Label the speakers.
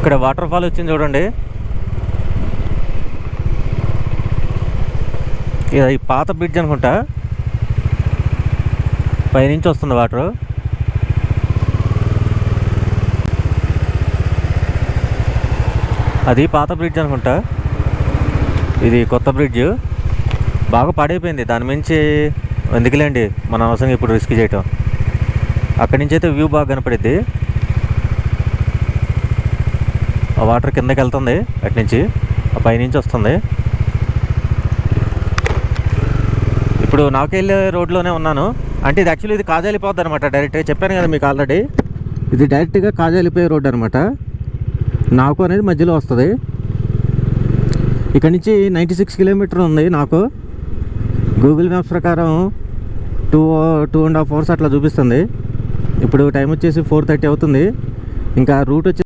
Speaker 1: ఇక్కడ water fall వచ్చింది చూడండి. ఇది పాత బ్రిడ్జ్ అనుకుంటా, పైనుంచి వస్తుంది వాటర్. అది పాత బ్రిడ్జ్ అనుకుంటా, ఇది కొత్త బ్రిడ్జ్. బాగా పాడైపోయింది, దాని మించి ఎందుకులేండి మన అవసరం ఇప్పుడు రిస్క్ చేయటం. అక్కడి నుంచి అయితే వ్యూ బాగా కనపడిద్ది. ఆ వాటర్ కిందకి వెళ్తుంది, అటు నుంచి ఆ పైనుంచి వస్తుంది. ఇప్పుడు నాకెళ్ళే రోడ్లోనే ఉన్నాను. అంటే ఇది యాక్చువల్లీ ఇది కాజాలిపోద్ది అనమాట. డైరెక్ట్గా చెప్పాను కదా మీకు ఆల్రెడీ, ఇది డైరెక్ట్గా కాజాలిపోయే రోడ్ అనమాట. నాకు అనేది మధ్యలో వస్తుంది. ఇక్కడ నుంచి 96 కిలోమీటర్ ఉంది నాకు. గూగుల్ మ్యాప్స్ ప్రకారం 2.5 hours అట్లా చూపిస్తుంది. ఇప్పుడు టైం వచ్చేసి 4:30 అవుతుంది. ఇంకా రూట్ వచ్చి